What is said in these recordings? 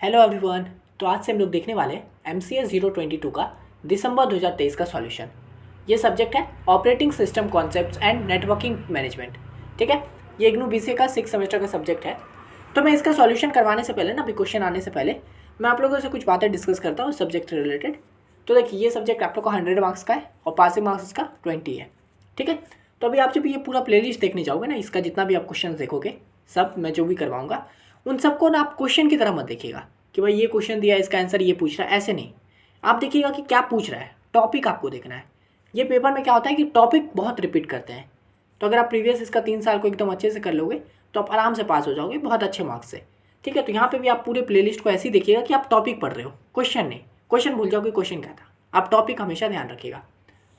Hello everyone. तो आज से हम लोग देखने वाले हैं MCS 022 का दिसंबर 2023 का सॉल्यूशन। ये सब्जेक्ट है operating system concepts and networking management. ठीक है, ये इग्नू BCA का 6 सेमेस्टर का सब्जेक्ट है। तो मैं इसका सॉल्यूशन करवाने से पहले ना, अभी क्वेश्चन आने से पहले मैं आप लोगों से कुछ बातें डिस्कस करता हूँ सब्जेक्ट से रिलेटेड। तो देखिए, ये सब्जेक्ट आप लोग का 100 मार्क्स का है और पासिंग मार्क्स इसका 20 है। ठीक है, तो अभी आप जब ये पूरा प्लेलिस्ट देखने जाओगे ना, इसका जितना भी आप क्वेश्चन देखोगे, सब मैं जो भी करवाऊंगा उन सबको ना आप क्वेश्चन की तरह मत देखिएगा कि भाई ये क्वेश्चन दिया इसका आंसर ये पूछ रहा है, ऐसे नहीं। आप देखिएगा कि क्या पूछ रहा है, टॉपिक आपको देखना है। ये पेपर में क्या होता है कि टॉपिक बहुत रिपीट करते हैं। तो अगर आप प्रीवियस इसका 3 साल को एकदम अच्छे से कर लोगे तो आप आराम से पास हो जाओगे बहुत अच्छे मार्क्स से। ठीक है, तो यहाँ पे भी आप पूरे प्लेलिस्ट को ऐसे ही देखिएगा कि आप टॉपिक पढ़ रहे हो, क्वेश्चन नहीं। क्वेश्चन भूल जाओगे क्वेश्चन क्या था, आप टॉपिक हमेशा ध्यान रखिएगा।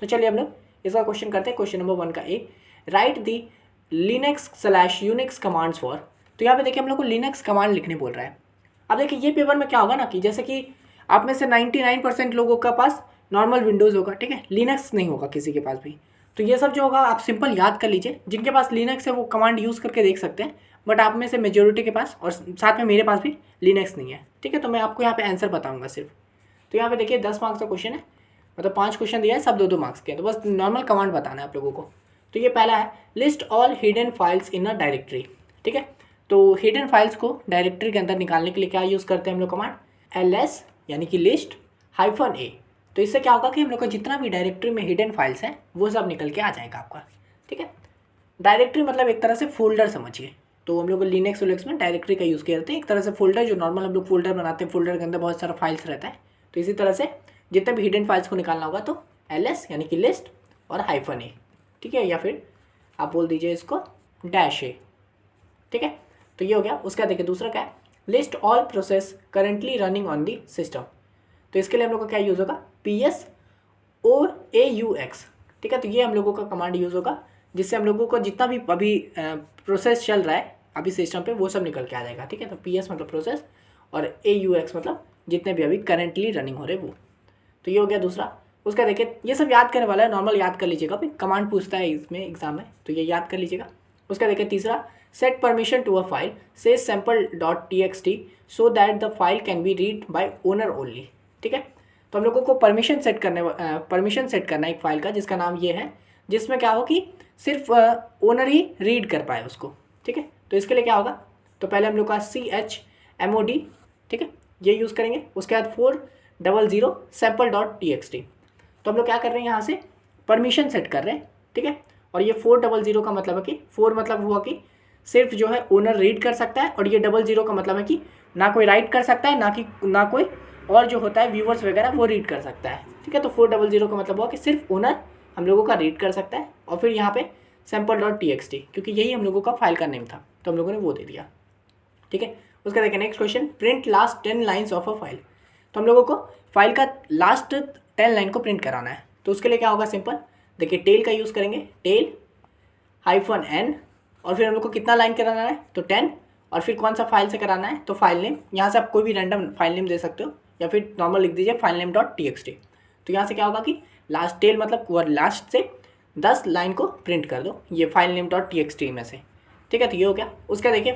तो चलिए हम लोग इसका क्वेश्चन करते हैं। क्वेश्चन नंबर 1 का ए, राइट दी लिनक्स/यूनिक्स कमांड्स फॉर। तो यहाँ पे देखिए हम लोग को लिनक्स कमांड लिखने बोल रहा है। अब देखिए ये पेपर में क्या होगा ना कि जैसे कि आप में से 99% लोगों का पास नॉर्मल विंडोज़ होगा, ठीक है, लिनक्स नहीं होगा किसी के पास भी। तो ये सब जो होगा आप सिंपल याद कर लीजिए। जिनके पास लिनक्स है वो कमांड यूज़ करके देख सकते हैं, बट आप में से मेजोरिटी के पास और साथ में मेरे पास भी लिनक्स नहीं है। ठीक है, तो मैं आपको यहाँ पे आंसर बताऊँगा सिर्फ। तो यहाँ पे देखिए 10 मार्क्स का क्वेश्चन है, मतलब 5 क्वेश्चन दिया है, सब 2-2 मार्क्स के, तो बस नॉर्मल कमांड बताना है आप लोगों को। तो ये पहला है, list all hidden files in a directory. ठीक है, तो हिडन फाइल्स को डायरेक्टरी के अंदर निकालने के लिए क्या यूज़ करते हैं हम लोग कमांड, LS यानी कि लिस्ट -A। तो इससे क्या होगा कि हम लोग का जितना भी डायरेक्टरी में हिडन फाइल्स हैं वो सब निकल के आ जाएगा आपका। ठीक है, डायरेक्टरी मतलब एक तरह से फोल्डर समझिए। तो हम लोग लिनक्स विनक्स में डायरेक्टरी का यूज़ करते हैं, एक तरह से फोल्डर, जो नॉर्मल हम लोग फोल्डर बनाते हैं, फोल्डर के अंदर बहुत सारा फाइल्स रहता है। तो इसी तरह से जितने भी हिडन फाइल्स को निकालना होगा तो LS यानी कि लिस्ट और -A। ठीक है, या फिर आप बोल दीजिए इसको -A। ठीक है, तो ये हो गया। उसका देखिए दूसरा क्या है, list all process currently running on the system. तो इसके लिए हम लोग का क्या यूज़ होगा, PSOAUX। ठीक है, तो ये हम लोगों का कमांड यूज़ होगा, जिससे हम लोगों को जितना भी अभी प्रोसेस चल रहा है अभी सिस्टम पे वो सब निकल के आ जाएगा। ठीक है, तो PS मतलब प्रोसेस और AUX मतलब जितने भी अभी करेंटली रनिंग हो रहे वो। तो ये हो गया दूसरा। उसका देखिए ये सब याद करने वाला है, नॉर्मल याद कर लीजिएगा, भाई कमांड पूछता है इसमें एग्जाम में, तो ये याद कर लीजिएगा। उसका देखिए तीसरा, set permission to a file से sample.txt so that the file can be read by owner only. ठीक है, तो हम लोगों को परमिशन सेट करना है एक फाइल का, जिसका नाम ये है, जिसमें क्या हो कि सिर्फ ओनर ही रीड कर पाए उसको। ठीक है, तो इसके लिए क्या होगा, तो पहले हम लोग का chmod, ठीक है, ये यूज़ करेंगे। उसके बाद 400 sample.txt। तो हम लोग क्या कर रहे हैं, यहाँ से परमिशन सेट कर रहे हैं। ठीक है, और ये 400 का मतलब है कि 4 मतलब हुआ कि सिर्फ जो है ओनर रीड कर सकता है, और ये 00 का मतलब है कि ना कोई राइट कर सकता है, ना कोई और जो होता है व्यूवर्स वगैरह वो रीड कर सकता है। ठीक है, तो 400 का मतलब हुआ कि सिर्फ ओनर हम लोगों का रीड कर सकता है। और फिर यहाँ पे sample.txt, क्योंकि यही हम लोगों का फाइल का नेम था तो हम लोगों ने वो दे दिया। ठीक है, उसका देखिए next question, print last 10 lines of a file. तो हम लोगों को फाइल का लास्ट 10 लाइन को प्रिंट कराना है। तो उसके लिए क्या होगा, सिंपल देखिए टेल का यूज़ करेंगे, टेल -n, और फिर हम लोग को कितना लाइन कराना है, तो 10, और फिर कौन सा फाइल से कराना है, तो फाइल नेम। यहाँ से आप कोई भी रैंडम फाइल नेम दे सकते हो, या फिर नॉर्मल लिख दीजिए फाइल नेम.txt। तो यहाँ से क्या होगा कि लास्ट टेल मतलब वो लास्ट से 10 लाइन को प्रिंट कर दो ये फाइल नेम.txt में से। ठीक है, तो ये हो गया। उसका देखिए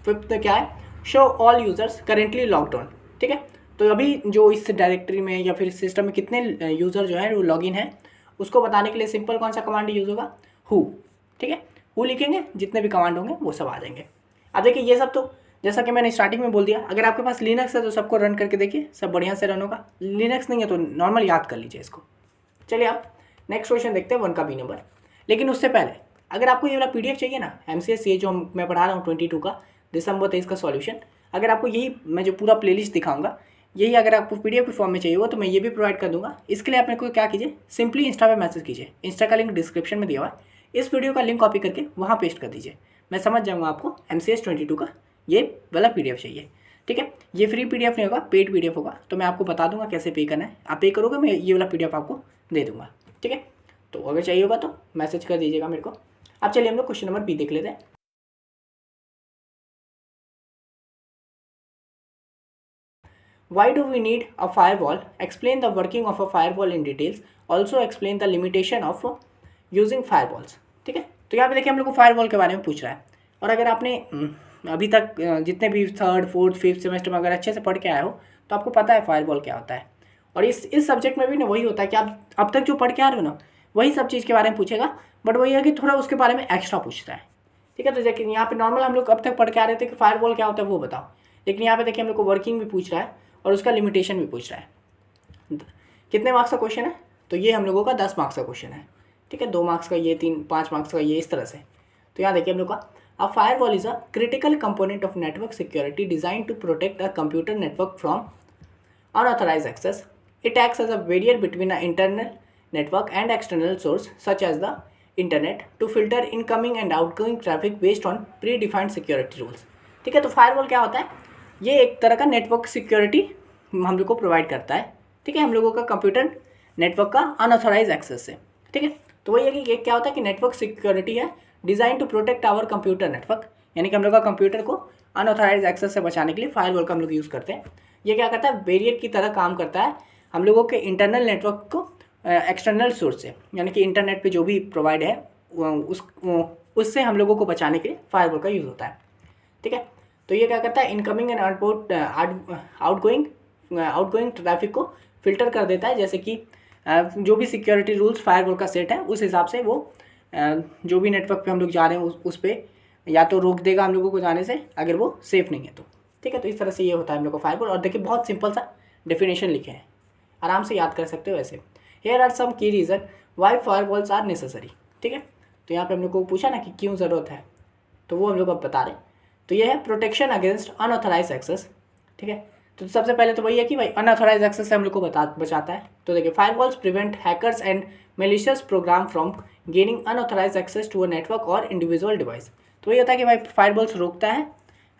फिफ्थ क्या है, show all users currently logged on. ठीक है, तो अभी जो इस डायरेक्टरी में या फिर सिस्टम में कितने यूज़र जो है वो लॉगिन है, उसको बताने के लिए सिंपल कौन सा कमांड यूज़ होगा, हु। ठीक है, हु लिखेंगे, जितने भी कमांड होंगे वो सब आ जाएंगे। अब देखिए ये सब तो जैसा कि मैंने स्टार्टिंग में बोल दिया, अगर आपके पास लिनक्स है तो सबको रन करके देखिए, सब बढ़िया से रन होगा। लिनक्स नहीं है तो नॉर्मल याद कर लीजिए इसको। चलिए आप नेक्स्ट क्वेश्चन देखते हैं 1 का B नंबर। लेकिन उससे पहले अगर आपको ये वाला PDF चाहिए ना, MCS ये जो मैं पढ़ा रहा हूँ 22 का दिसंबर 23 का सॉल्यूशन, अगर आपको यही मैं जो पूरा प्लेलिस्ट दिखाऊंगा यही अगर आपको PDF के फॉर्म में चाहिए हो तो मैं ये भी प्रोवाइड कर दूंगा। इसके लिए आप मेरे को क्या कीजिए, सिंपली इंस्टा पे मैसेज कीजिए, इंस्टा का लिंक डिस्क्रिप्शन में दिया हुआ है, इस वीडियो का लिंक कॉपी करके वहाँ पेस्ट कर दीजिए। मैं समझ जाऊँगा आपको MCS 22 का ये वाला PDF चाहिए। ठीक है, ये फ्री PDF नहीं होगा, पेड PDF होगा, तो मैं आपको बता दूंगा कैसे पे करना है। आप पे करोगे मैं ये वाला PDF आपको दे दूंगा। ठीक है, तो अगर चाहिए होगा तो मैसेज कर दीजिएगा मेरे को। अब चलिए हम लोग क्वेश्चन नंबर B देख लेते हैं। Why do we need a firewall? Explain the working of a firewall in details. Also explain the limitation of using firewalls. ठीक है, तो यहाँ पे देखिए हम लोग को फायरवॉल के बारे में पूछ रहा है। और अगर आपने अभी तक जितने भी थर्ड फोर्थ फिफ्थ सेमेस्टर में अगर अच्छे से पढ़ के आए हो तो आपको पता है फायरवॉल क्या होता है। और इस सब्जेक्ट में भी ना वही होता है कि आप अब तक जो पढ़ के आ रहे हो ना वही सब चीज़ के बारे में पूछेगा, बट वही है कि थोड़ा उसके बारे में एक्स्ट्रा पूछता है। ठीक है, तो देखिए यहाँ पे नॉर्मल हम लोग अब तक पढ़ के आ रहे थे कि फायरवॉल क्या होता है वो बताओ, लेकिन यहाँ पे देखिए हम लोग को वर्किंग भी पूछ रहा है और उसका लिमिटेशन भी पूछ रहा है। कितने मार्क्स का क्वेश्चन है, तो ये हम लोगों का 10 मार्क्स का क्वेश्चन है। ठीक है, 2 मार्क्स का ये, 5 मार्क्स का ये, इस तरह से। तो यहाँ देखिए हम लोग का uh firewall is a critical component of network security designed to protect a computer network from unauthorized access. It acts as a barrier between an internal network and external source such as the internet to filter incoming and outgoing traffic based on predefined security rules. ठीक है, तो firewall क्या होता है, ये एक तरह का नेटवर्क सिक्योरिटी हम लोग को प्रोवाइड करता है। ठीक है, हम लोगों का कंप्यूटर नेटवर्क का अनऑथोराइज एक्सेस से। ठीक है, तो वही है कि क्या होता है कि नेटवर्क सिक्योरिटी है design to protect our computer network, यानी कि हम लोग का कंप्यूटर को अनऑथोराइज एक्सेस से बचाने के लिए फायरवॉल का हम लोग यूज़ करते हैं। ये क्या करता है, बैरियर की तरह काम करता है हम लोगों के इंटरनल नेटवर्क को एक्सटर्नल सोर्स से, यानी कि इंटरनेट पे जो भी प्रोवाइड है उससे हम लोगों को बचाने के लिए फायरवॉल का यूज़ होता है। ठीक है, तो ये क्या करता है, इनकमिंग एंड आउटगोइंग ट्रैफिक को फिल्टर कर देता है, जैसे कि जो भी सिक्योरिटी रूल्स फायरवॉल का सेट है उस हिसाब से वो जो भी नेटवर्क पे हम लोग जा रहे हैं उस पर या तो रोक देगा हम लोगों को जाने से अगर वो सेफ़ नहीं है तो। ठीक है, तो इस तरह से ये होता है हम लोग को फायरवॉल। और देखिए बहुत सिंपल सा डेफिनेशन लिखे हैं, आराम से याद कर सकते हो ऐसे। Hair are some key reason why firewalls are necessary. ठीक है, तो यहाँ पे हम लोग को पूछा ना कि क्यों ज़रूरत है, तो वो हम लोग अब बता रहे। तो ये है प्रोटेक्शन अगेंस्ट अनऑथराइज एक्सेस। ठीक है, तो सबसे पहले तो वही है कि भाई अनऑथराइज एक्सेस से हम लोग को बचाता है। तो देखिए firewalls prevent hackers and malicious program from gaining unauthorise access to a network और इंडिविजुअल डिवाइस। तो ये होता है कि भाई फायरवॉल्स रोकता है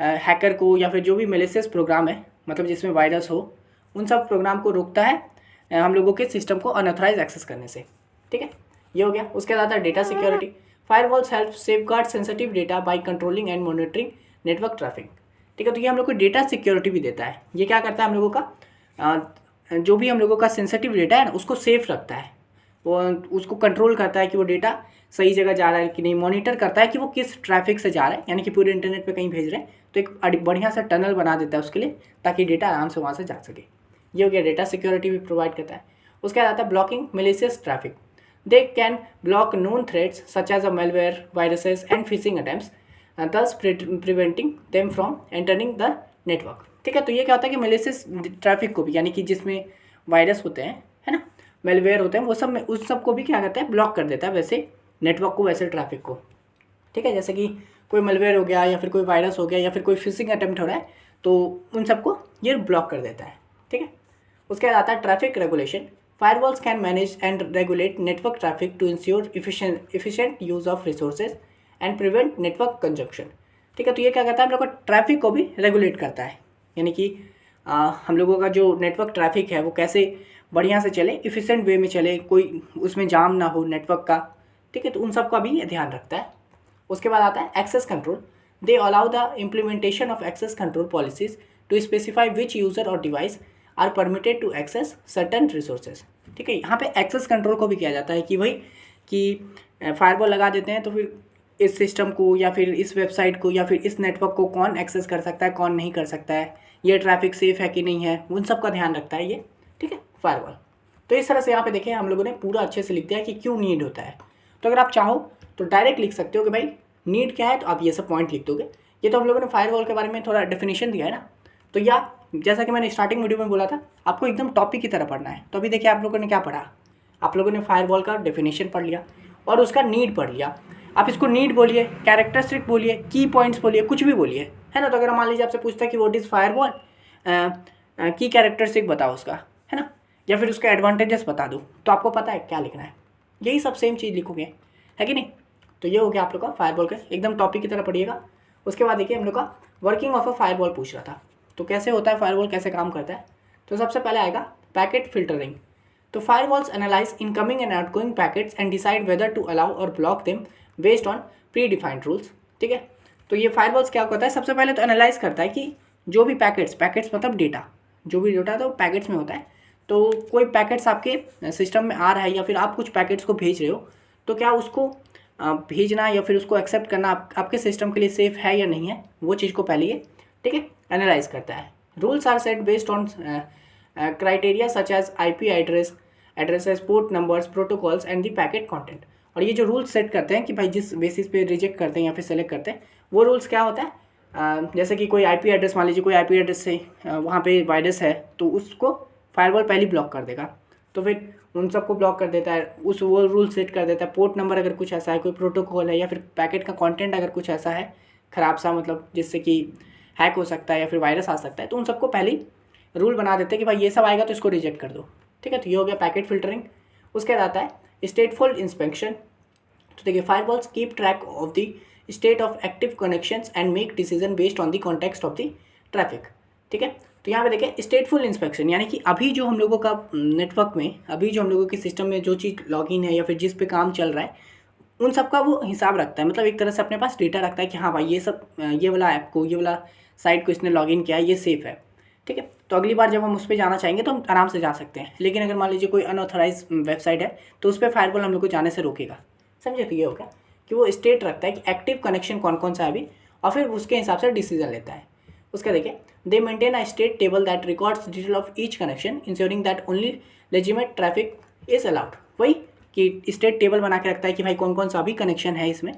हैकर को या फिर जो भी मेलिशियस प्रोग्राम है, मतलब जिसमें वायरस हो, उन सब प्रोग्राम को रोकता है हम लोगों के सिस्टम को अनऑथराइज एक्सेस करने से। ठीक है, ये हो गया। उसके बाद आता है data security. Firewalls help safeguard sensitive data by controlling and monitoring network traffic. ठीक है, तो ये हम लोग को डेटा सिक्योरिटी भी देता है। ये क्या करता है, हम लोगों का जो भी हम लोगों का सेंसिटिव डेटा है ना उसको सेफ रखता है, वो उसको कंट्रोल करता है कि वो डेटा सही जगह जा रहा है कि नहीं, मॉनिटर करता है कि वो किस ट्रैफिक से जा रहा है, यानी कि पूरे इंटरनेट पे कहीं भेज रहे हैं तो एक बढ़िया सा टनल बना देता है उसके लिए ताकि डेटा आराम से वहाँ से जा सके। ये हो गया, डेटा सिक्योरिटी भी प्रोवाइड करता है। उसके बाद आता है blocking malicious traffic. They can block known threats such as a malware, viruses and phishing attempts thus preventing them from entering the network। ठीक है, तो ये क्या होता है कि मेलिशियस ट्रैफिक को भी, यानी कि जिसमें वायरस होते हैं है ना, मेलवेयर होते हैं, वो सब में उस सब को भी क्या करता है, ब्लॉक कर देता है, वैसे नेटवर्क को वैसे ट्रैफिक को। ठीक है, जैसे कि कोई मेलवेयर हो गया या फिर कोई वायरस हो गया या फिर कोई फिशिंग अटेम्प्ट हो रहा है तो उन सबको ये ब्लॉक कर देता है। ठीक है, उसके बाद आता है traffic regulation. Firewalls can manage and regulate network traffic to ensure efficient use of resources and prevent network congestion. ठीक है, तो ये क्या करता है, हम लोग का ट्रैफिक को भी रेगुलेट करता है, यानी कि हम लोगों का जो नेटवर्क ट्रैफिक है वो कैसे बढ़िया से चले, इफ़िशेंट वे में चले, कोई उसमें जाम ना हो नेटवर्क का। ठीक है, तो उन सब का भी ये ध्यान रखता है। उसके बाद आता है access control. They allow the implementation of access control policies to specify which user और device are permitted to access certain resources. ठीक है, यहाँ पे एक्सेस कंट्रोल को भी किया जाता है कि भाई कि फायरवॉल लगा देते हैं तो फिर इस सिस्टम को या फिर इस वेबसाइट को या फिर इस नेटवर्क को कौन एक्सेस कर सकता है, कौन नहीं कर सकता है, ये ट्रैफिक सेफ है कि नहीं है, उन सब का ध्यान रखता है ये। ठीक है, फायरवॉल। तो इस तरह से यहाँ पे देखें हम लोगों ने पूरा अच्छे से लिख दिया कि क्यों नीड होता है। तो अगर आप चाहो तो डायरेक्ट लिख सकते हो कि भाई नीड क्या है, तो आप ये सब पॉइंट लिख दोगे। ये तो हम लोगों ने फायरवॉल के बारे में थोड़ा डेफिनेशन दिया है ना, तो या जैसा कि मैंने स्टार्टिंग वीडियो में बोला था आपको एकदम टॉपिक की तरह पढ़ना है। तो अभी देखिए आप लोगों ने क्या पढ़ा, आप लोगों ने फायरवॉल का डेफिनेशन पढ़ लिया और उसका नीड पढ़ लिया। आप इसको नीड बोलिए, कैरेक्टरिस्टिक बोलिए, की पॉइंट्स बोलिए, कुछ भी बोलिए, है ना। तो अगर मान लीजिए आपसे पूछता है कि व्हाट इज़ फायरवॉल, की कैरेक्टरिस्टिक बताओ उसका, है ना, या फिर उसके एडवांटेजेस बता दो, तो आपको पता है क्या लिखना है, यही सब सेम चीज़ लिखोगे, है कि नहीं। तो ये हो गया आप लोग का फायरवॉल का, एकदम टॉपिक की तरह पढ़िएगा। उसके बाद देखिए हम लोग का वर्किंग ऑफ अ फायरवॉल पूछ रहा था, तो कैसे होता है फायरवॉल, कैसे काम करता है। तो सबसे पहले आएगा पैकेट फिल्टरिंग। तो firewalls analyse incoming and outgoing packets and decide whether to allow और block them based on predefined rules. ठीक है, तो ये फायरवॉल्स क्या करता है, सबसे पहले तो एनालाइज करता है कि जो भी पैकेट्स मतलब डेटा, जो भी डेटा तो पैकेट्स में होता है। तो कोई पैकेट्स आपके सिस्टम में आ रहा है या फिर आप कुछ पैकेट्स को भेज रहे हो, तो क्या उसको भेजना या फिर उसको एक्सेप्ट करना आपके सिस्टम के लिए सेफ़ है या नहीं है, वो चीज़ को पहले ये, ठीक है, एनालाइज करता है। Rules are set based on criteria such as IP addresses, port numbers, protocols and the packet content. और ये जो रूल्स सेट करते हैं कि भाई जिस बेसिस पे रिजेक्ट करते हैं या फिर सेलेक्ट करते हैं, वो रूल्स क्या होता है, जैसे कि कोई IP एड्रेस, मान लीजिए कोई IP एड्रेस से वहाँ पे वायरस है, तो उसको फायरवॉल पहले ब्लॉक कर देगा, तो फिर उन सबको ब्लॉक कर देता है, वो रूल सेट कर देता है। पोर्ट नंबर अगर कुछ ऐसा है, कोई प्रोटोकॉल है, या फिर पैकेट का कंटेंट अगर कुछ ऐसा है ख़राब सा, मतलब जिससे कि हैक हो सकता है या फिर वायरस आ सकता है, तो उन सबको पहले रूल बना देते हैं कि भाई ये सब आएगा तो इसको रिजेक्ट कर दो, ठीक है। तो ये हो गया पैकेट फिल्टरिंग। उसके बाद आता है स्टेटफुल इंस्पेक्शन। तो देखिए, firewalls keep track of the state of active connections and make decision based on the context of the traffic, ठीक है। तो यहाँ पे देखें स्टेटफुल इंस्पेक्शन, यानी कि अभी जो हम लोगों का नेटवर्क में, अभी जो हम लोगों के सिस्टम में जो चीज़ लॉगिन है या फिर जिस पे काम चल रहा है, उन सब का वो हिसाब रखता है, मतलब एक तरह से अपने पास डेटा रखता है कि हाँ भाई ये सब, ये वाला ऐप को, ये वाला साइट को इसने लॉगिन किया है, ये सेफ़ है, ठीक है। तो अगली बार जब हम उस पर जाना चाहेंगे तो हम आराम से जा सकते हैं। लेकिन अगर मान लीजिए कोई अनऑथराइज वेबसाइट है, तो उस पर फायरवॉल हम लोग को जाने से रोकेगा, समझे। तो ये हो गया कि वो स्टेट रखता है कि एक्टिव कनेक्शन कौन कौन सा है अभी, और फिर उसके हिसाब से डिसीजन लेता है। उसका देखिए, दे maintain a state table that records detail of each connection ensuring that only legitimate traffic is allowed. वही कि स्टेट टेबल बना के रखता है कि भाई कौन कौन सा अभी कनेक्शन है इसमें,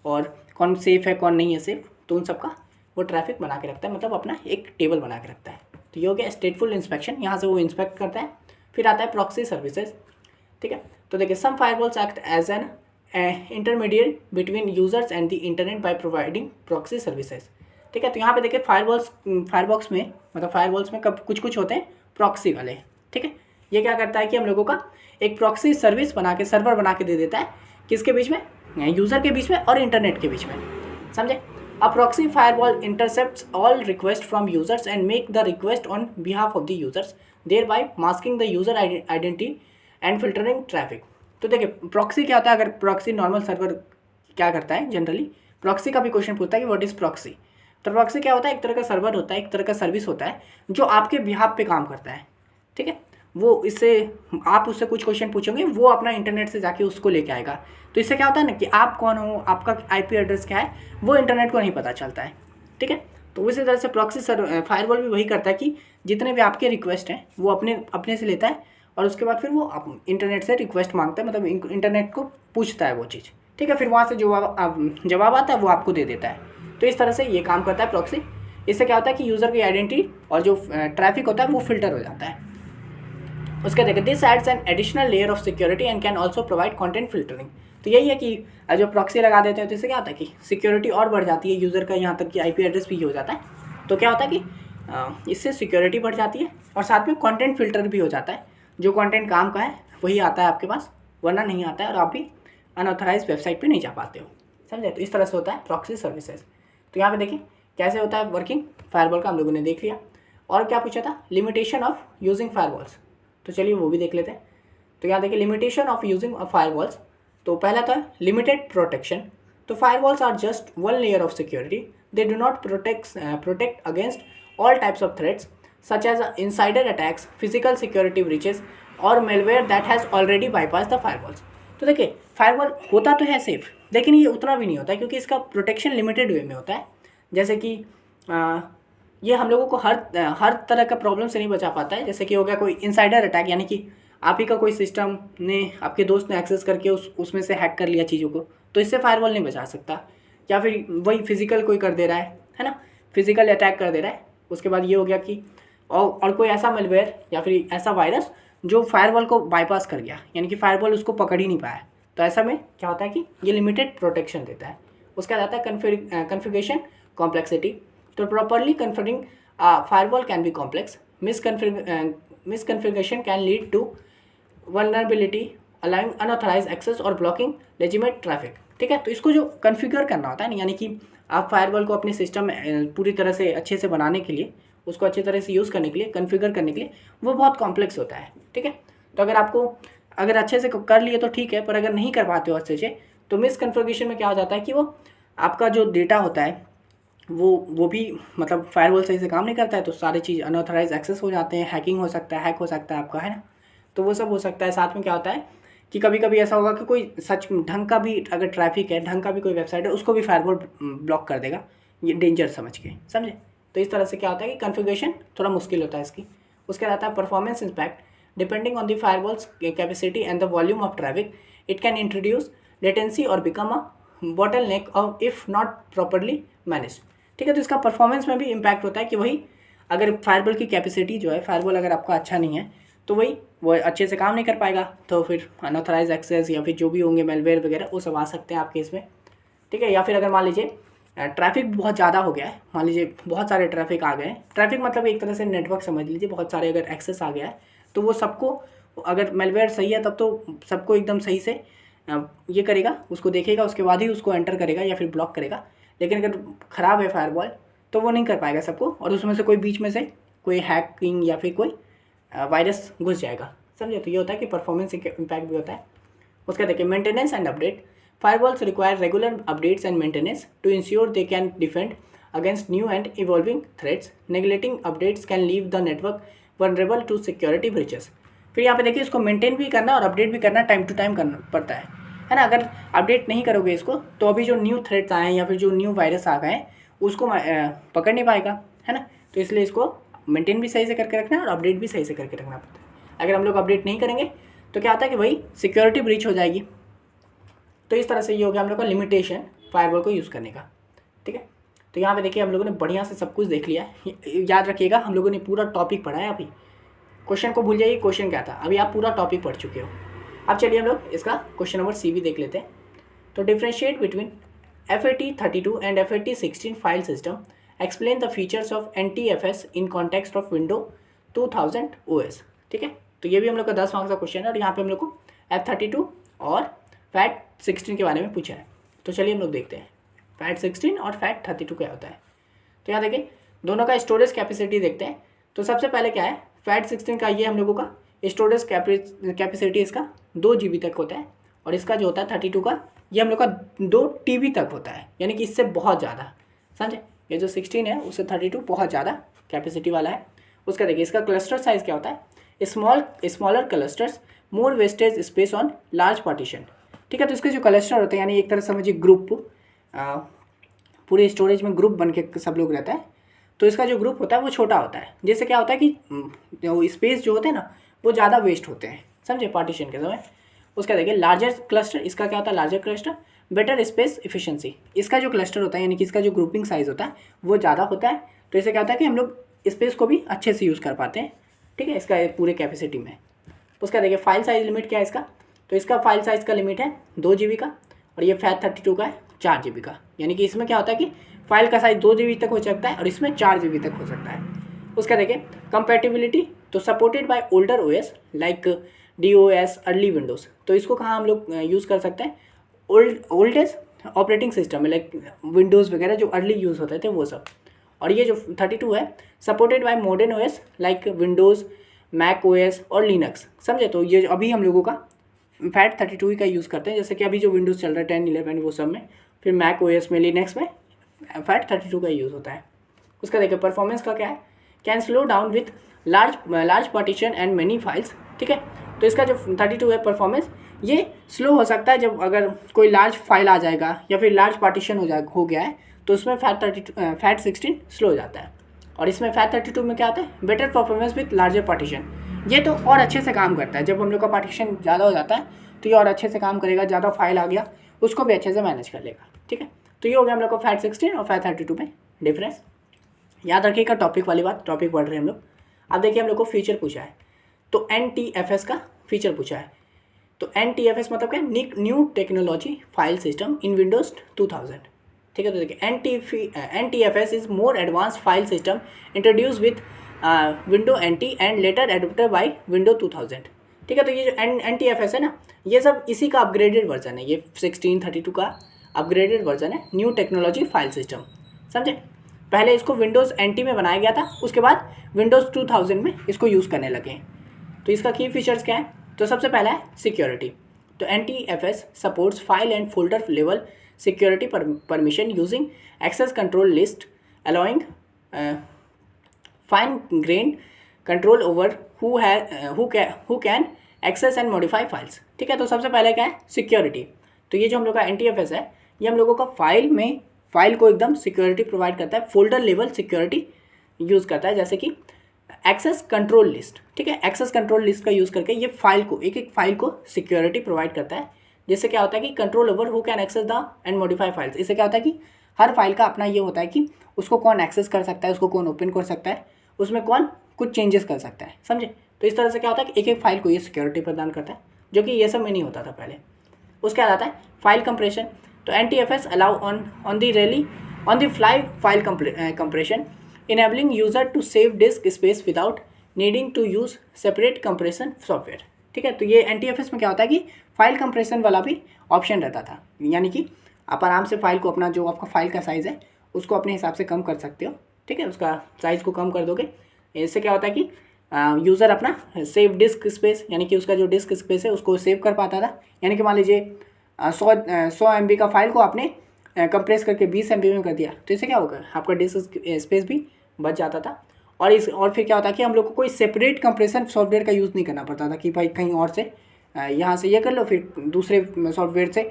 और कौन सेफ़ है कौन नहीं है सेफ़, तो उन सब का वो ट्रैफिक बना के रखता है, मतलब अपना एक टेबल बना के रखता है। तो ये हो गया स्टेटफुल इंस्पेक्शन, यहाँ से वो इंस्पेक्ट करता है। फिर आता है प्रॉक्सी सर्विसेज, ठीक है। तो देखिए, some firewalls act as an intermediary between users and the internet by providing proxy services, ठीक है। तो यहाँ पे देखिए फायरवॉल्स में, मतलब फायरवॉल्स में कब कुछ होते हैं प्रॉक्सी वाले, ठीक है। ये क्या करता है कि हम लोगों का एक प्रॉक्सी सर्विस बना के, सर्वर बना के दे देता है, किसके बीच में, यूज़र के बीच में और इंटरनेट के बीच में, समझे। A proxy firewall intercepts all requests from users and make the request on behalf of the users, thereby masking the user identity and filtering traffic। तो देखिए, प्रॉक्सी क्या होता है। अगर प्रॉक्सी नॉर्मल सर्वर क्या करता है, जनरली प्रॉक्सी का भी क्वेश्चन पूछता है कि व्हाट इज़ प्रॉक्सी। तो प्रॉक्सी क्या होता है, एक तरह का सर्वर होता है, एक तरह का सर्विस होता है जो आपके बिहाफ पे काम करता है, ठीक है। वो इससे, आप उससे कुछ क्वेश्चन पूछोगे, वो अपना इंटरनेट से जाके उसको लेके आएगा। तो इससे क्या होता है ना कि आप कौन हो, आपका IP एड्रेस क्या है, वो इंटरनेट को नहीं पता चलता है, ठीक है। तो उसी तरह से प्रॉक्सी फायरवॉल भी वही करता है कि जितने भी आपके रिक्वेस्ट हैं वो अपने से लेता है, और उसके बाद फिर वो इंटरनेट से रिक्वेस्ट मांगता है, मतलब इंटरनेट को पूछता है वो चीज़, ठीक है। फिर वहाँ से जवाब आता है, वो आपको दे देता है। तो इस तरह से ये काम करता है प्रॉक्सी। इससे क्या होता है कि यूज़र की आइडेंटिटी और जो ट्रैफिक होता है वो फिल्टर हो जाता है। उसके देखिए, this adds an additional layer of security and can also provide content filtering. तो यही है कि जो प्रॉक्सी लगा देते हैं तो इससे क्या होता है कि सिक्योरिटी और बढ़ जाती है, यूज़र का यहाँ तक कि IP एड्रेस भी हो जाता है। तो क्या होता है कि इससे सिक्योरिटी बढ़ जाती है और साथ में कंटेंट फिल्टर भी हो जाता है। जो कंटेंट काम का है वही आता है आपके पास, वरना नहीं आता है, और आप भी अनऑथराइज वेबसाइट पर नहीं जा पाते हो, समझे। तो इस तरह से होता है प्रॉक्सी सर्विसेज। तो यहाँ पर देखिए कैसे होता है वर्किंग फायरवॉल का, हम लोगों ने देख लिया। और क्या पूछा था, लिमिटेशन ऑफ यूजिंग फायरवॉल्स, तो चलिए वो भी देख लेते हैं। तो यहाँ देखिए, लिमिटेशन ऑफ यूजिंग फायरवॉल्स। तो पहला था लिमिटेड प्रोटेक्शन। तो firewalls are just one layer of security, they do not protect against all types of threats such as insider attacks, physical security breaches और malware that has already bypass the firewalls. तो देखिए, firewall होता तो है safe, लेकिन ये उतना भी नहीं होता क्योंकि इसका प्रोटेक्शन लिमिटेड वे में होता है। जैसे कि ये हम लोगों को हर तरह का प्रॉब्लम से नहीं बचा पाता है। जैसे कि हो गया कोई इनसाइडर अटैक, यानी कि आप ही का कोई सिस्टम ने, आपके दोस्त ने एक्सेस करके उसमें से हैक कर लिया चीज़ों को, तो इससे फायरवॉल नहीं बचा सकता। या फिर वही फिजिकल कोई कर दे रहा है ना, फिजिकल अटैक कर दे रहा है। उसके बाद ये हो गया कि और कोई ऐसा मेलवेयर या फिर ऐसा वायरस जो फायरवॉल को बाईपास कर गया, यानी कि फायरवॉल उसको पकड़ ही नहीं पाया। तो ऐसा में क्या होता है कि ये लिमिटेड प्रोटेक्शन देता है। उसका आता है कॉन्फ़िगरेशन कॉम्प्लेक्सिटी। तो properly configuring firewall can be complex, misconfiguration can lead to vulnerability, allowing unauthorized access और blocking legitimate traffic, ठीक है। तो इसको जो कॉन्फ़िगर करना होता है ना, यानी कि आप फायरवॉल को अपने सिस्टम में पूरी तरह से अच्छे से बनाने के लिए, उसको अच्छी तरह से यूज़ करने के लिए, कॉन्फ़िगर करने के लिए, वो बहुत कॉम्प्लेक्स होता है, ठीक है। तो अगर अच्छे से कर लिए तो ठीक है, पर अगर नहीं कर पाते हो अच्छे से, तो मिसकॉन्फ़िगरेशन में क्या हो जाता है कि वो आपका जो डेटा होता है वो भी, मतलब फायरवॉल सही से काम नहीं करता है, तो सारी चीज़ अनऑथराइज एक्सेस हो जाते हैं, हैकिंग हो सकता है, हैक हो सकता है आपका, है ना। तो वो सब हो सकता है। साथ में क्या होता है कि कभी कभी ऐसा होगा कि कोई सच ढंग का भी अगर ट्रैफिक है, ढंग का भी कोई वेबसाइट है, उसको भी फायरवॉल ब्लॉक कर देगा, ये डेंजर समझ के, समझे। तो इस तरह से क्या होता है कि कॉन्फ़िगरेशन थोड़ा मुश्किल होता है इसकी। उसके रहता है performance impact, depending on the firewalls capacity and the volume of traffic it can introduce latency और become a bottleneck of if not properly manage. ठीक है, तो इसका परफॉर्मेंस में भी इम्पैक्ट होता है कि वही अगर फायरवॉल की कैपेसिटी जो है, फायरवॉल अगर आपका अच्छा नहीं है तो वही वो अच्छे से काम नहीं कर पाएगा, तो फिर अनऑथराइज एक्सेस या फिर जो भी होंगे मेलवेयर वगैरह वो सब आ सकते हैं आपके इसमें। ठीक है, या फिर अगर मान लीजिए ट्रैफिक बहुत ज़्यादा हो गया है, मान लीजिए बहुत सारे ट्रैफिक आ गए हैं, ट्रैफिक मतलब एक तरह से नेटवर्क समझ लीजिए, बहुत सारे अगर एक्सेस आ गया है तो वो सबको, अगर मेलवेयर सही है तब तो सबको एकदम सही से ये करेगा, उसको देखेगा, उसके बाद ही उसको एंटर करेगा या फिर ब्लॉक करेगा। लेकिन अगर ख़राब है फायरवॉल तो वो नहीं कर पाएगा सबको, और उसमें से कोई बीच में से कोई हैकिंग या फिर कोई वायरस घुस जाएगा, समझे। तो ये होता है कि परफॉर्मेंस इम्पैक्ट भी होता है। उसका देखिए maintenance and update, firewalls require regular updates and maintenance to ensure they can defend against new and evolving threats. Neglecting updates can leave the network vulnerable to security breaches. फिर यहाँ पे देखिए इसको मेंटेन भी करना और अपडेट भी करना टाइम टू टाइम करना पड़ता है ना। अगर अपडेट नहीं करोगे इसको तो अभी जो न्यू थ्रेट्स आए हैं या फिर जो न्यू वायरस आ गए हैं उसको पकड़ नहीं पाएगा, है ना। तो इसलिए इसको मेंटेन भी सही से करके रखना है और अपडेट भी सही से करके रखना पड़ता है। अगर हम लोग अपडेट नहीं करेंगे तो क्या होता है कि वही सिक्योरिटी ब्रीच हो जाएगी। तो इस तरह से ये हो गया हम लोग का लिमिटेशन फायरवॉल को यूज़ करने का। ठीक है, तो यहाँ पे देखिए हम लोगों ने बढ़िया से सब कुछ देख लिया है। याद रखिएगा हम लोगों ने पूरा टॉपिक पढ़ा है, अभी क्वेश्चन को भूल जाइए क्वेश्चन क्या था, अभी आप पूरा टॉपिक पढ़ चुके हो। अब चलिए हम लोग इसका क्वेश्चन नंबर सी भी देख लेते हैं। तो differentiate between FAT32 and FAT16 file system, explain the features of NTFS in context of window 2000 OS। ठीक है, तो ये भी हम लोग का 10 मार्क्स का क्वेश्चन है और यहाँ पे हम लोग को F32 और FAT16 के बारे में पूछा है। तो चलिए हम लोग देखते हैं FAT16 और FAT32 क्या होता है। तो यहाँ देखिए दोनों का स्टोरेज कैपेसिटी देखते हैं। तो सबसे पहले क्या है, FAT16 का ये हम लोगों का स्टोरेज कैपेसिटी इसका 2 GB तक होता है, और इसका जो होता है 32 का ये हम लोग का 2 TB तक होता है, यानी कि इससे बहुत ज़्यादा, समझे। ये जो 16 है उससे 32 बहुत ज़्यादा कैपेसिटी वाला है। उसका देखिए इसका क्लस्टर साइज़ क्या होता है, smaller clusters, more wastage space on large partition. ठीक है, तो इसके जो क्लस्टर होते हैं यानी एक तरह से समझिए ग्रुप, पूरे स्टोरेज में ग्रुप बन के सब लोग रहता है, तो इसका जो ग्रुप होता है वो छोटा होता है। जैसे क्या होता है कि स्पेस जो होते हैं ना वो ज़्यादा वेस्ट होते हैं, समझे, पार्टीशन के समय। उसका देखिए लार्जर क्लस्टर, इसका क्या होता है larger cluster, better space efficiency. इसका जो क्लस्टर होता है यानी कि इसका जो ग्रुपिंग साइज़ होता है वो ज़्यादा होता है, तो इससे क्या होता है कि हम लोग स्पेस को भी अच्छे से यूज़ कर पाते हैं। ठीक है, इसका पूरे कैपेसिटी में। उसका देखिए फाइल साइज लिमिट क्या है इसका, तो इसका फाइल साइज़ का लिमिट है 2 GB का, और ये FAT32 का है 4 GB का। यानी कि इसमें क्या होता है कि फाइल का साइज़ 2 GB तक हो सकता है और इसमें 4 GB तक हो सकता है। उसका देखिए कंपैटिबिलिटी, तो supported by older OS like DOS early Windows. तो इसको कहाँ हम लोग यूज़ कर सकते हैं, ओल्डेस्ट ऑपरेटिंग सिस्टम में, लाइक विंडोज़ वगैरह जो अर्ली यूज़ होते थे वो सब। और ये जो 32 है supported by modern OS like Windows, Mac OS और लिनक्स, समझे। तो ये अभी हम लोगों का FAT32 ही का यूज़ करते हैं, जैसे कि अभी जो विंडोज़ चल रहा है 10, 11 वो सब में, फिर मैक OS में, लिनक्स में FAT32 का यूज़ होता है। उसका देखिए परफॉर्मेंस का क्या है, can slow down with large partition and many files. ठीक है, तो इसका जो 32 है परफॉर्मेंस ये स्लो हो सकता है जब अगर कोई लार्ज फाइल आ जाएगा या फिर लार्ज पार्टीशन हो गया है तो उसमें FAT16 स्लो हो जाता है। और इसमें FAT32 में क्या आता है, better performance with larger partition. ये तो और अच्छे से काम करता है, जब हम लोग का पार्टीशन ज़्यादा हो जाता है तो ये और अच्छे से काम करेगा, ज़्यादा फाइल आ गया उसको भी अच्छे से मैनेज कर लेगा। ठीक है, तो ये हो गया हम लोग को FAT16 और FAT32 में डिफरेंस। याद रखिएगा टॉपिक वाली बात, टॉपिक पढ़ रहे हैं हम लोग। अब देखिए हम लोग को फीचर पूछा है, तो NTFS का फीचर पूछा है। तो NTFS मतलब क्या, new technology file system in Windows 2000। ठीक है, तो देखिए NTFS is more advance file system introduce with window NT and later adopted by window 2000। ठीक है, तो ये जो NTFS है ना ये सब इसी का अपग्रेडेड वर्जन है, ये 1632 का अपग्रेडेड वर्जन है, न्यू टेक्नोलॉजी फाइल सिस्टम, समझे। पहले इसको विंडोज़ NT में बनाया गया था, उसके बाद विंडोज़ 2000 में इसको यूज़ करने लगे। तो इसका की फीचर्स क्या है, तो सबसे पहला है सिक्योरिटी। तो NTFS supports file and folder level security permission using access control list allowing fine grain control over who can access and modify files. ठीक है। तो सबसे पहले क्या है, सिक्योरिटी। तो ये जो हम लोग का NTFS है, ये हम लोगों का फाइल को एकदम सिक्योरिटी प्रोवाइड करता है, फोल्डर लेवल सिक्योरिटी यूज़ करता है, जैसे कि एक्सेस कंट्रोल लिस्ट। ठीक है, एक्सेस कंट्रोल लिस्ट का यूज़ करके ये फाइल को एक फाइल को सिक्योरिटी प्रोवाइड करता है, जिससे क्या होता है कि control over who can access the and modify files. इससे क्या होता है कि हर फाइल का अपना ये होता है कि उसको कौन एक्सेस कर सकता है, उसको कौन ओपन कर सकता है, उसमें कौन कुछ चेंजेस कर सकता है, समझे। तो इस तरह से क्या होता है कि एक फाइल को ये सिक्योरिटी प्रदान करता है, जो कि ये सब में नहीं होता था पहले। उसके बाद आता है फाइल कंप्रेशन। तो NTFS allow on the fly file compression, enabling user to save disk space without needing to use separate compression software। ठीक है, तो ये NTFS में क्या होता है कि फाइल कंप्रेशन वाला भी ऑप्शन रहता था, यानी कि आप आराम से फाइल को अपना जो आपका फाइल का साइज़ है उसको अपने हिसाब से कम कर सकते हो। ठीक है, उसका साइज़ को कम कर दोगे, इससे क्या होता है कि यूज़र अपना सेव डिस्क स्पेस, यानी कि उसका जो डिस्क स्पेस है उसको सेव कर पाता था। यानी कि मान लीजिए 100 MB का फाइल को आपने कंप्रेस करके 20 MB में कर दिया, तो इससे क्या होगा, आपका डिस्क स्पेस भी बच जाता था। और फिर क्या होता है कि हम लोग को कोई सेपरेट कंप्रेशन सॉफ्टवेयर का यूज़ नहीं करना पड़ता था कि भाई कहीं और से यहाँ से ये कर लो फिर दूसरे सॉफ्टवेयर से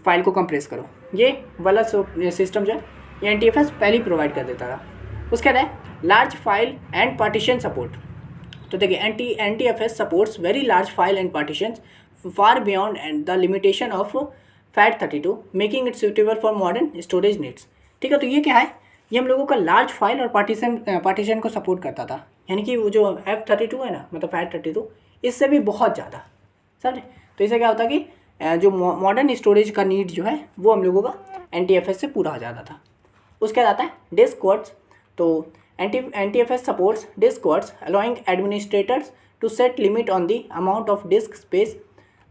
फाइल को कंप्रेस करो। ये वाला सिस्टम जो है ये NTFS पहले ही प्रोवाइड कर देता था। उसके बाद है large file and partition support. तो देखिए NTFS supports very large file and partitions far beyond and the limitation of FAT32, making it suitable for modern storage needs. ठीक है, तो ये क्या है, ये हम लोगों का लार्ज फाइल और पार्टीशन को सपोर्ट करता था, यानी कि वो जो F32 है ना, मतलब FAT32, इससे भी बहुत ज़्यादा, समझे। तो इससे क्या होता है कि जो मॉडर्न स्टोरेज का नीड जो है वो हम लोगों का NTFS से पूरा हो जाता था। उसके बाद आता है डिस्क क्वाड्स। तो NTFS supports disk quotas allowing administrators to set limit on the amount of disk space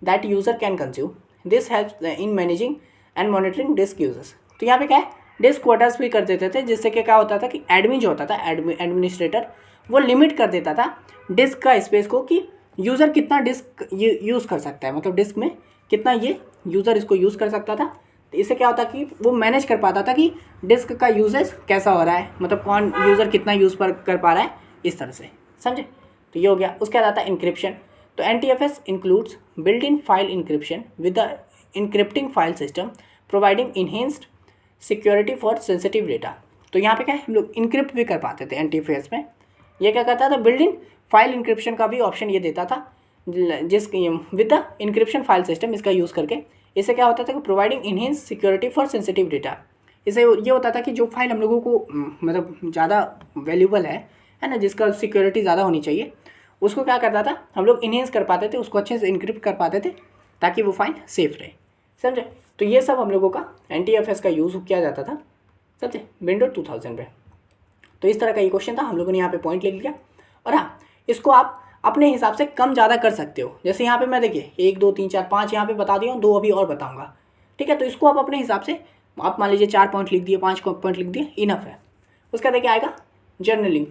that user can consume. This helps in managing and monitoring disk users. तो यहाँ पे क्या है, डिस्क क्वार्टर्स भी कर देते थे, जिससे कि क्या होता था कि एडमिन जो होता था, एडमिनिस्ट्रेटर, वो लिमिट कर देता था डिस्क का स्पेस को कि यूज़र कितना डिस्क यूज़ कर सकता है, मतलब डिस्क में कितना ये यूज़र इसको यूज़ कर सकता था। तो इससे क्या होता कि वो मैनेज कर पाता था कि डिस्क का यूजेस कैसा हो रहा है, मतलब कौन यूज़र कितना यूज़ कर पा रहा है, इस तरह से, समझे। तो ये हो गया। उसके बाद आता है इंक्रिप्शन। तो NTFS includes built-in file encryption with the encrypting file system, providing enhanced security for sensitive data। तो यहाँ पे क्या है, हम लोग इनक्रिप्ट भी कर पाते थे NTFS में। ये क्या करता था, बिल्ट-इन फाइल इंक्रिप्शन का भी ऑप्शन ये देता था, जिस with the encryption file system, इसका यूज़ करके। इससे क्या होता था कि providing enhance security for sensitive data. इससे ये होता था कि जो फाइल हम लोगों को मतलब ज़्यादा वैल्यूबल है ना, जिसका सिक्योरिटी ज़्यादा होनी चाहिए, उसको क्या करता था, हम लोग इनहेंस कर पाते थे, उसको अच्छे से इनक्रिप्ट कर पाते थे ताकि वो फाइल सेफ रहे, समझे। तो ये सब हम लोगों का NTFS का यूज़ किया जाता था, समझे, विंडोज 2000 पे। तो इस तरह का ये क्वेश्चन था, हम लोगों ने यहाँ पे पॉइंट लिख लिया। और हाँ, इसको आप अपने हिसाब से कम ज़्यादा कर सकते हो। जैसे यहाँ पे मैं देखिए 1 2 3 4 5 यहाँ पे बता दिया हूँ, 2 अभी और बताऊँगा। ठीक है, तो इसको आप अपने हिसाब से, आप मान लीजिए 4 पॉइंट लिख दिए, 5 पॉइंट लिख दिए, इनफ है। उसका देखिए आएगा जर्नलिंग।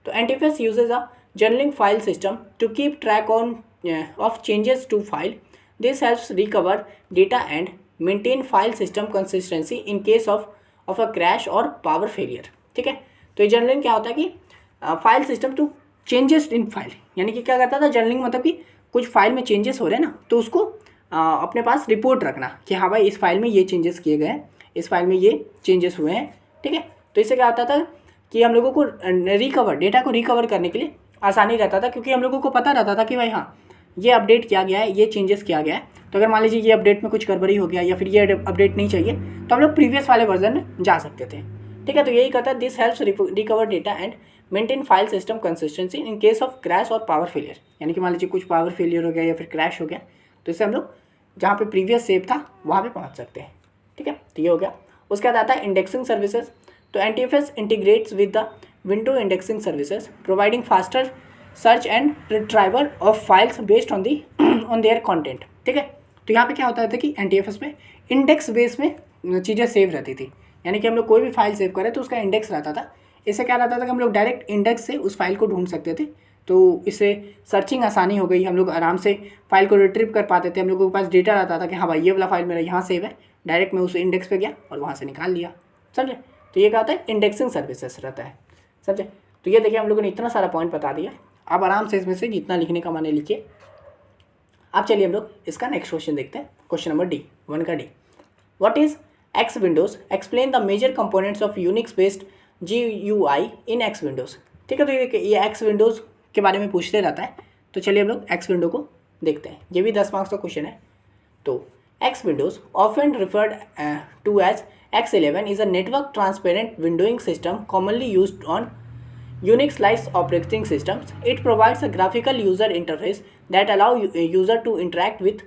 तो NTFS usage a journaling file system to keep track of changes to file. This helps recover data and maintain file system consistency in case of a crash or power failure। ठीक है, तो ये journaling क्या होता है कि file system to changes in file, यानी कि क्या करता था जर्नलिंग, मतलब कि कुछ फाइल में चेंजेस हो रहे हैं ना, तो उसको अपने पास रिपोर्ट रखना कि हाँ भाई इस फाइल में ये चेंजेस किए गए हैं, इस फाइल में ये चेंजेस हुए हैं। ठीक है, तो इससे क्या होता था कि हम लोगों को डेटा को रिकवर करने के लिए आसानी रहता था, क्योंकि हम लोगों को पता रहता था कि भाई हाँ ये अपडेट किया गया है, ये चेंजेस किया गया है। तो अगर मान लीजिए ये अपडेट में कुछ गड़बड़ी हो गया या फिर ये अपडेट नहीं चाहिए, तो हम लोग प्रीवियस वाले वर्जन में जा सकते थे। ठीक है, तो यही कहता है this helps recover data and maintain file system consistency in case of crash और पावर फेलियर। यानी कि मान लीजिए कुछ पावर फेलियर हो गया या फिर क्रैश हो गया, तो इससे हम लोग जहाँ पे प्रीवियस सेव था वहाँ पे पहुँच सकते हैं। ठीक है, तो ये हो गया। उसके बाद आता है इंडेक्सिंग सर्विसेज। तो NTFS integrates with the window indexing services, providing faster search and retrieval of files based on their content. ठीक है, तो यहाँ पे क्या होता था कि NTFS में इंडेक्स बेस में चीज़ें सेव रहती थी, यानी कि हम लोग कोई भी फाइल सेव करें तो उसका इंडेक्स रहता था। इससे क्या रहता था कि हम लोग डायरेक्ट इंडेक्स से उस फाइल को ढूंढ सकते थे, तो इससे सर्चिंग आसानी हो गई, हम लोग आराम से फाइल को रिट्रीव कर पाते थे। हम लोगों के पास डेटा रहता था कि हाँ भाई ये वाला फाइल मेरा यहाँ सेव है, डायरेक्ट मैं उस इंडेक्स पे गया और वहाँ से निकाल लिया, समझे। तो ये क्या होता है, इंडेक्सिंग सर्विसेज रहता है, समझे। तो ये देखिए हम लोगों ने इतना सारा पॉइंट बता दिया। आप आराम से इसमें से जितना लिखने का माने लिखिए। अब चलिए हम लोग इसका नेक्स्ट क्वेश्चन देखते हैं, क्वेश्चन नंबर डी, 1 का D. What is X Windows, explain the major components of Unix based GUI in X Windows. ठीक है, तो ये एक्स विंडोज़ के बारे में पूछते रहता है, तो चलिए हम लोग एक्स विंडो को देखते हैं। ये भी 10 मार्क्स का क्वेश्चन है। तो X Windows often referred to as X11 is a network transparent windowing system commonly used on Unix-like operating systems. It provides a graphical user interface that allow user to interact with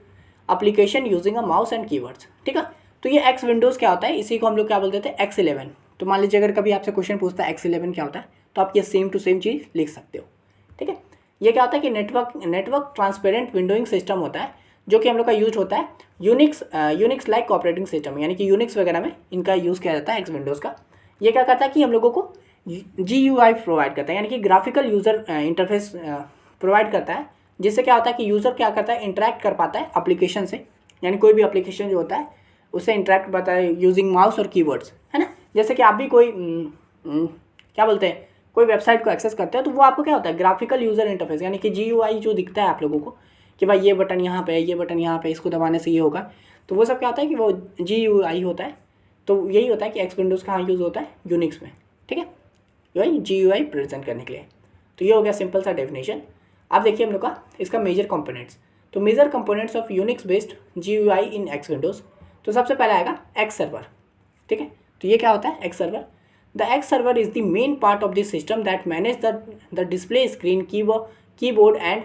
application using a mouse and keywords. ठीक है, तो ये X Windows क्या होता है, इसी को हम लोग क्या बोलते थे, X11। तो मान लीजिए अगर कभी आपसे क्वेश्चन पूछता है X11 क्या होता है, तो आप ये सेम टू सेम चीज़ लिख सकते हो। ठीक है, ये क्या होता है कि नेटवर्क ट्रांसपेरेंट विंडोइंग सिस्टम होता है, जो कि हम लोग का यूज होता है यूनिक्स लाइक ऑपरेटिंग सिस्टम, यानी कि यूनिक्स वगैरह में इनका यूज़ किया जाता है एक्स विंडोज़ का। ये क्या करता है कि हम लोगों को GUI प्रोवाइड करता है, यानी कि ग्राफिकल यूज़र इंटरफेस प्रोवाइड करता है, जिससे क्या होता है कि यूज़र क्या करता है, इंटरेक्ट कर पाता है एप्लीकेशन से, यानी कोई भी एप्लीकेशन जो होता है उससे इंटरेक्ट कर पाता है यूजिंग माउस और कीवर्ड्स, है ना। जैसे कि आप भी कोई क्या बोलते हैं, कोई वेबसाइट को एक्सेस करते हैं, तो वो आपको क्या होता है, ग्राफिकल यूज़र इंटरफेस, यानी कि GUI जो दिखता है आप लोगों को कि भाई ये बटन यहाँ पे है, ये बटन यहाँ पे, इसको दबाने से ये होगा, तो वो सब क्या होता है कि वो GUI होता है। तो यही होता है कि एक्स विंडोज़ कहाँ यूज़ होता है, यूनिक्स में। ठीक है, यही GUI प्रेजेंट करने के लिए। तो ये हो गया सिंपल सा डेफिनेशन। अब देखिए हम लोग का इसका मेजर कंपोनेंट्स। तो major components of Unix based GUI in X Windows. तो सबसे पहले आएगा एक्स सर्वर। ठीक है, तो ये क्या होता है, x server. The X server is the main part of the system that manage the display screen, keyboard and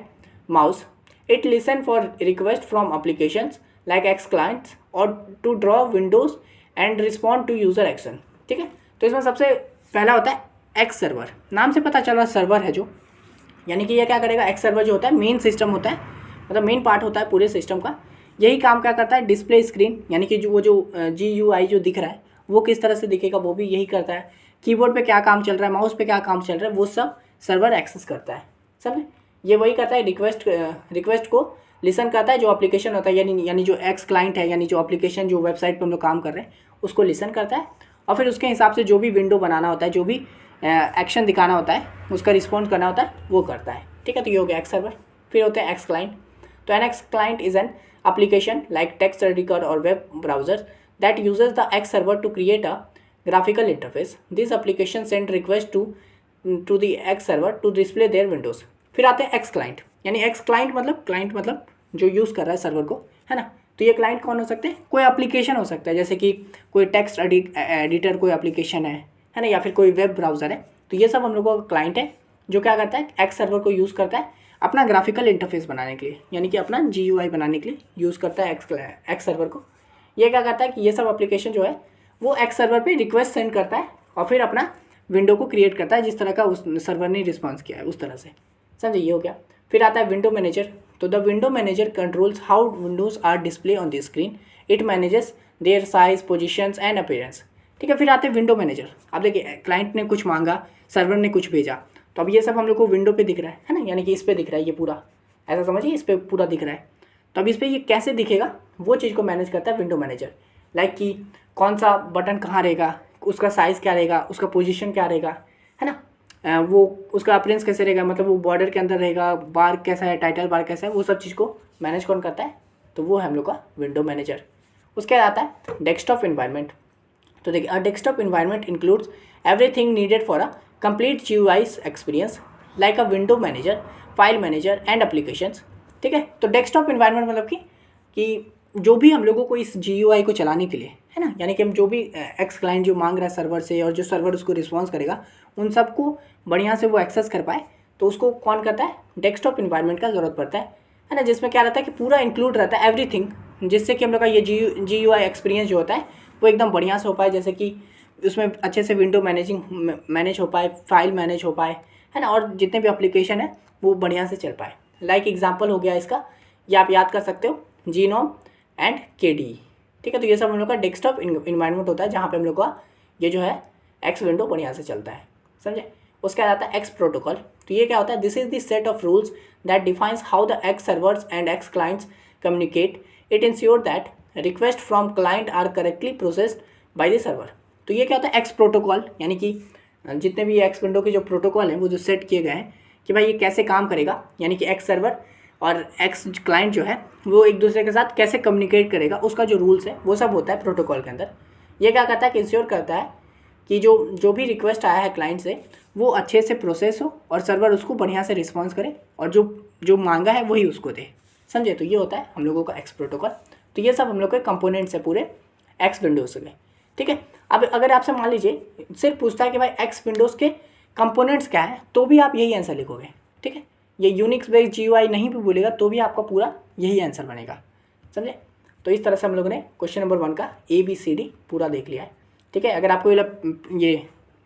mouse. It listen for request from applications like X clients or to draw windows and respond to user action. ठीक है, तो इसमें सबसे पहला होता है x server. नाम से पता चल रहा सर्वर है जो, यानी कि ये क्या करेगा, एक्स सर्वर जो होता है मेन सिस्टम होता है, मतलब मेन पार्ट होता है पूरे सिस्टम का। यही काम क्या करता है, डिस्प्ले स्क्रीन, यानी कि जो GUI जो दिख रहा है वो किस तरह से दिखेगा वो भी यही करता है। कीबोर्ड पे क्या काम चल रहा है, माउस पे क्या काम चल रहा है, वो सब सर्वर एक्सेस करता है। समझे, ये वही करता है, रिक्वेस्ट को लिसन करता है, जो एप्लीकेशन होता है, यानी जो एक्स क्लाइंट है, यानी जो एप्लीकेशन जो वेबसाइट पर हम लोग काम कर रहे हैं उसको लिसन करता है, और फिर उसके हिसाब से जो भी विंडो बनाना होता है, जो भी एक्शन दिखाना होता है, उसका रिस्पॉन्ड करना होता है, वो करता है। ठीक है, तो ये हो गया एक्स सर्वर। फिर होते हैं एक्स क्लाइंट। तो an X client is an application like text editor और web browser that uses the X server to create a graphical interface. This application send request to the X server to display their windows. फिर आते हैं X client, यानी X client मतलब जो use कर रहा है सर्वर को, है ना। तो ये क्लाइंट कौन हो सकते हैं, कोई एप्लीकेशन हो सकता है, जैसे कि कोई टेक्स्ट एडिटर कोई एप्लीकेशन है ना, या फिर कोई वेब ब्राउज़र है। तो ये सब हम लोगों का क्लाइंट है, जो क्या करता है, एक्स सर्वर को यूज़ करता है अपना ग्राफिकल इंटरफेस बनाने के लिए, यानी कि अपना GUI बनाने के लिए यूज़ करता है एक्स सर्वर को। ये क्या करता है कि ये सब एप्लीकेशन जो है वो एक्स सर्वर पर रिक्वेस्ट सेंड करता है और फिर अपना विंडो को क्रिएट करता है, जिस तरह का उस सर्वर ने रिस्पॉन्स किया है उस तरह से। समझे, ये हो गया। फिर आता है विंडो मैनेजर। तो the window manager controls how windows are display on the screen. It manages their size, positions and appearance. ठीक है, फिर आते हैं विंडो मैनेजर। अब देखिए, क्लाइंट ने कुछ मांगा, सर्वर ने कुछ भेजा, तो अब ये सब हम लोग को विंडो पे दिख रहा है ना, यानी कि इस पर दिख रहा है, ये पूरा ऐसा समझिए, इस पर पूरा दिख रहा है। तो अब इस पर ये कैसे दिखेगा, वो चीज़ को मैनेज करता है विंडो मैनेजर। लाइक कि कौन सा बटन कहाँ रहेगा, उसका साइज़ क्या रहेगा, उसका पोजीशन क्या रहेगा, है ना, वो उसका अपीयरेंस कैसे रहेगा, मतलब वो बॉर्डर के अंदर रहेगा, बार कैसा है, टाइटल बार कैसा है, वो सब चीज़ को मैनेज कौन करता है, तो वो है हम लोग का विंडो मैनेजर। उसके बाद आता है डेस्कटॉप इन्वायरमेंट। तो देखिए, a desktop environment includes everything needed for a complete GUI experience like a window manager, file manager and applications. ठीक है, तो डेस्कटॉप इन्वायरमेंट मतलब कि जो भी हम लोगों को इस GUI को चलाने के लिए, है ना, यानी कि हम जो भी एक्स क्लाइंट जो मांग रहा है सर्वर से, और जो सर्वर उसको रिस्पॉन्स करेगा, उन सबको बढ़िया से वो एक्सेस कर पाए, तो उसको कौन करता है, डेस्कटॉप इन्वायरमेंट का ज़रूरत पड़ता है ना, जिसमें क्या रहता है कि पूरा इंक्लूड रहता है एवरीथिंग, जिससे कि हम लोग का ये GUI एक्सपीरियंस जो होता है वो एकदम बढ़िया से हो पाए, जैसे कि उसमें अच्छे से विंडो मैनेज हो पाए, फाइल मैनेज हो पाए, है ना, और जितने भी एप्लीकेशन है वो बढ़िया से चल पाए। लाइक एग्जाम्पल हो गया इसका, ये आप याद कर सकते हो, GNOME एंड KDE. ठीक है, तो ये सब हम लोग का डेस्कटॉप इन्वायरमेंट होता है, जहाँ पे हम लोग का ये जो है एक्स विंडो बढ़िया से चलता है। समझे, उसके बाद आता है एक्स प्रोटोकॉल। तो ये क्या होता है, this is the set of rules that defines how the X servers and X clients communicate. It ensure that request from client are correctly processed by the server. तो ये क्या होता है, एक्स प्रोटोकॉल, यानी कि जितने भी एक्स विंडो के जो प्रोटोकॉल हैं वो जो सेट किए गए हैं कि भाई ये कैसे काम करेगा, यानी कि एक्स सर्वर और एक्स क्लाइंट जो है वो एक दूसरे के साथ कैसे कम्युनिकेट करेगा, उसका जो रूल्स है वो सब होता है प्रोटोकॉल के अंदर। ये क्या करता है कि इंश्योर करता है कि जो भी रिक्वेस्ट आया है क्लाइंट से वो अच्छे से प्रोसेस हो और सर्वर उसको बढ़िया से रिस्पॉन्स करे और जो मांगा है वही उसको दे, समझे। तो ये होता है हम लोगों का एक्स प्रोटोकॉल। तो ये सब हम लोग के कंपोनेंट्स है पूरे एक्स विंडोज़ के, ठीक है। अब अगर आपसे मान लीजिए सिर्फ पूछता है कि भाई एक्स विंडोज़ के कंपोनेंट्स क्या है, तो भी आप यही आंसर लिखोगे, ठीक है। ये यूनिक्स बेस्ड GUI नहीं भी बोलेगा तो भी आपका पूरा यही आंसर बनेगा, समझे। तो इस तरह से हम लोगों ने क्वेश्चन नंबर 1 का ABCD पूरा देख लिया है, ठीक है। अगर आपको ये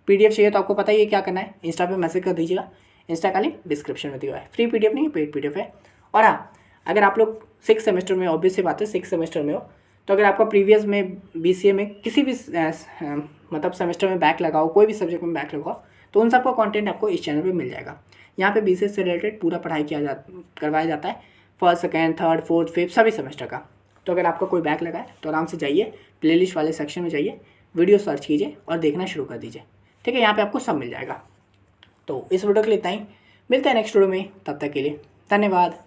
PDF चाहिए तो आपको पता ही है क्या करना है, इंस्टा पे मैसेज कर दीजिएगा। इंस्टा का लिंक डिस्क्रिप्शन में दिया है, फ्री PDF नहीं है, पेड PDF है। और हाँ, अगर आप लोग 6th सेमेस्टर में, ऑब्वियस सी बात है 6th सेमेस्टर में हो, तो अगर आपका प्रीवियस में BCA में किसी भी मतलब सेमेस्टर में बैक लगाओ, कोई भी सब्जेक्ट में बैक लगाओ, तो उन सबका कंटेंट आपको इस चैनल पे मिल जाएगा। यहाँ पे BCA से रिलेटेड पूरा पढ़ाई करवाया जाता है, 1st, 2nd, 3rd, 4th, 5th सभी सेमेस्टर का। तो अगर आपका कोई बैक लगा है तो आराम से जाइए, प्लेलिस्ट वाले सेक्शन में जाइए, वीडियो सर्च कीजिए और देखना शुरू कर दीजिए, ठीक है। यहाँ पे आपको सब मिल जाएगा। तो इस वीडियो के लिए इतना ही, मिलते हैं नेक्स्ट वीडियो में, तब तक के लिए धन्यवाद।